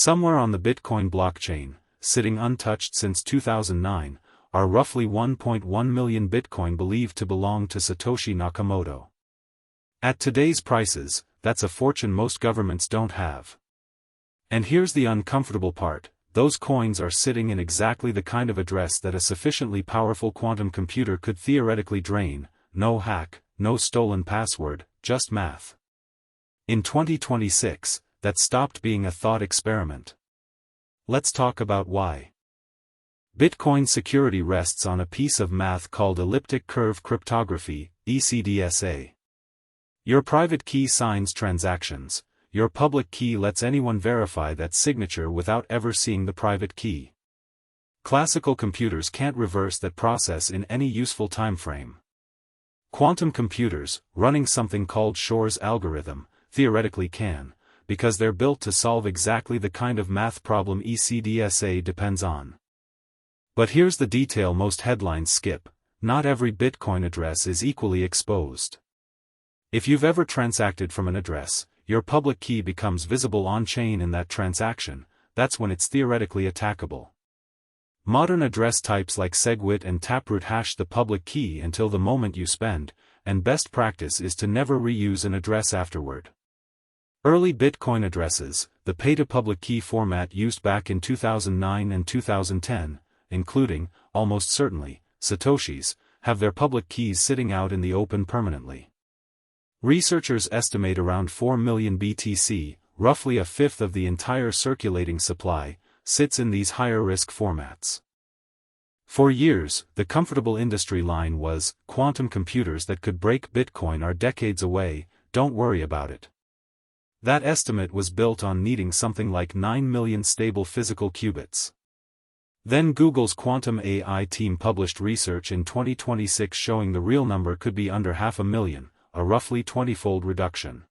Somewhere on the Bitcoin blockchain, sitting untouched since 2009, are roughly 1.1 million Bitcoin believed to belong to Satoshi Nakamoto. At today's prices, that's a fortune most governments don't have. And here's the uncomfortable part, those coins are sitting in exactly the kind of address that a sufficiently powerful quantum computer could theoretically drain. No hack, no stolen password, just math. In 2026, that stopped being a thought experiment. Let's talk about why. Bitcoin security rests on a piece of math called elliptic curve cryptography, ECDSA. Your private key signs transactions, your public key lets anyone verify that signature without ever seeing the private key. Classical computers can't reverse that process in any useful time frame. Quantum computers, running something called Shor's algorithm, theoretically can, because they're built to solve exactly the kind of math problem ECDSA depends on. But here's the detail most headlines skip: not every Bitcoin address is equally exposed. If you've ever transacted from an address, your public key becomes visible on-chain in that transaction. That's when it's theoretically attackable. Modern address types like SegWit and Taproot hash the public key until the moment you spend, and best practice is to never reuse an address afterward. Early Bitcoin addresses, the pay-to-public key format used back in 2009 and 2010, including, almost certainly, Satoshis, have their public keys sitting out in the open permanently. Researchers estimate around 4 million BTC, roughly a fifth of the entire circulating supply, sits in these higher-risk formats. For years, the comfortable industry line was, quantum computers that could break Bitcoin are decades away, don't worry about it. That estimate was built on needing something like 9 million stable physical qubits. Then Google's quantum AI team published research in 2026 showing the real number could be under 500,000, a roughly 20-fold reduction.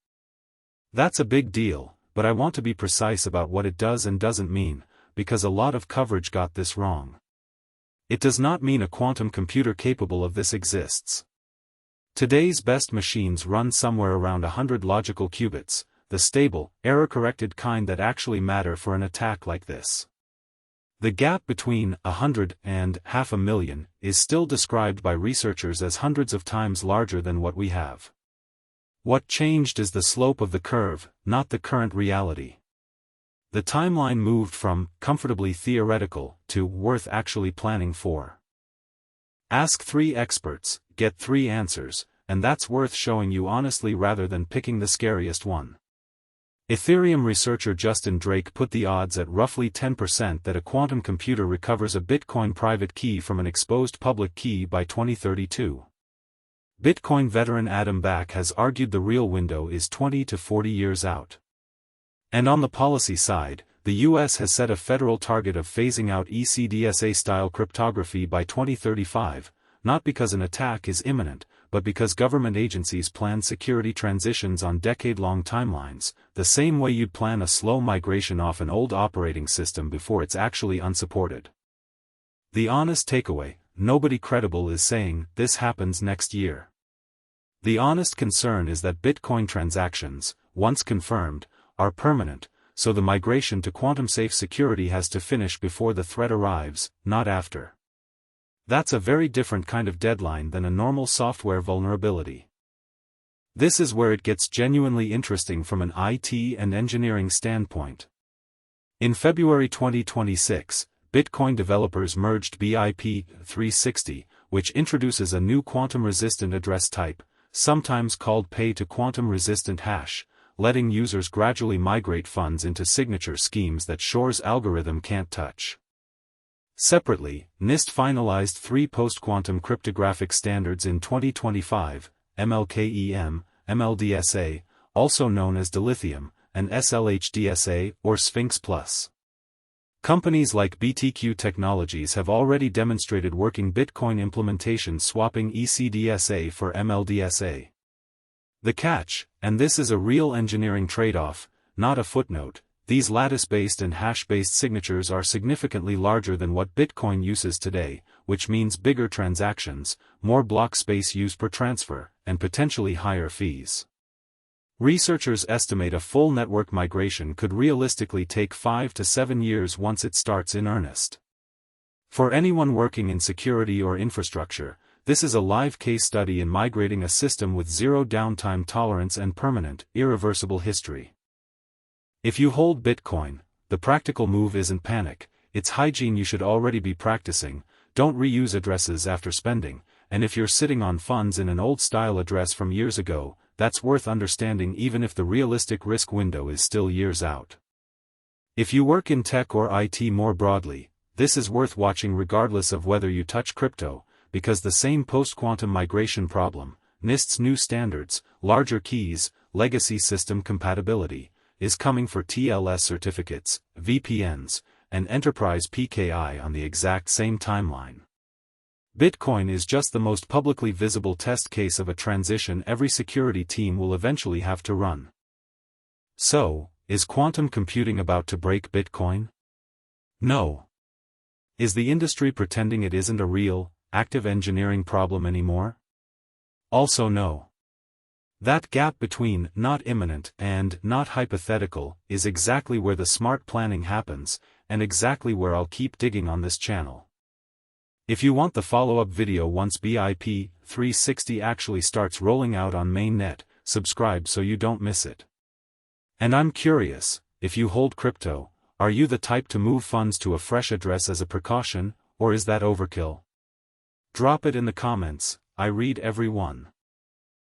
That's a big deal, but I want to be precise about what it does and doesn't mean, because a lot of coverage got this wrong. It does not mean a quantum computer capable of this exists. Today's best machines run somewhere around 100 logical qubits, the stable, error-corrected kind that actually matter for an attack like this. The gap between 100 and 500,000 is still described by researchers as hundreds of times larger than what we have. What changed is the slope of the curve, not the current reality. The timeline moved from comfortably theoretical to worth actually planning for. Ask 3 experts, get 3 answers, and that's worth showing you honestly rather than picking the scariest one. Ethereum researcher Justin Drake put the odds at roughly 10% that a quantum computer recovers a Bitcoin private key from an exposed public key by 2032. Bitcoin veteran Adam Back has argued the real window is 20 to 40 years out. And on the policy side, the US has set a federal target of phasing out ECDSA-style cryptography by 2035, not because an attack is imminent, but because government agencies plan security transitions on decade-long timelines, the same way you'd plan a slow migration off an old operating system before it's actually unsupported. The honest takeaway: nobody credible is saying this happens next year. The honest concern is that Bitcoin transactions, once confirmed, are permanent, so the migration to quantum-safe security has to finish before the threat arrives, not after. That's a very different kind of deadline than a normal software vulnerability. This is where it gets genuinely interesting from an IT and engineering standpoint. In February 2026, Bitcoin developers merged BIP 360, which introduces a new quantum-resistant address type, sometimes called pay-to-quantum-resistant hash, letting users gradually migrate funds into signature schemes that Shor's algorithm can't touch. Separately, NIST finalized 3 post-quantum cryptographic standards in 2025, MLKEM, MLDSA, also known as dilithium, and SLHDSA, or Sphinx Plus. Companies like BTQ Technologies have already demonstrated working Bitcoin implementations swapping ECDSA for MLDSA. The catch, and this is a real engineering trade-off, not a footnote, these lattice-based and hash-based signatures are significantly larger than what Bitcoin uses today, which means bigger transactions, more block space used per transfer, and potentially higher fees. Researchers estimate a full network migration could realistically take 5 to 7 years once it starts in earnest. For anyone working in security or infrastructure, this is a live case study in migrating a system with zero downtime tolerance and permanent, irreversible history. If you hold Bitcoin, the practical move isn't panic, it's hygiene you should already be practicing. Don't reuse addresses after spending, and if you're sitting on funds in an old-style address from years ago, that's worth understanding even if the realistic risk window is still years out. If you work in tech or IT more broadly, this is worth watching regardless of whether you touch crypto, because the same post-quantum migration problem, NIST's new standards, larger keys, legacy system compatibility, is coming for TLS certificates, VPNs, and enterprise PKI on the exact same timeline. Bitcoin is just the most publicly visible test case of a transition every security team will eventually have to run. So, is quantum computing about to break Bitcoin? No. Is the industry pretending it isn't a real, active engineering problem anymore? Also no. That gap between not imminent and not hypothetical is exactly where the smart planning happens, and exactly where I'll keep digging on this channel. If you want the follow-up video once BIP 360 actually starts rolling out on mainnet, subscribe so you don't miss it. And I'm curious, if you hold crypto, are you the type to move funds to a fresh address as a precaution, or is that overkill? Drop it in the comments, I read every one.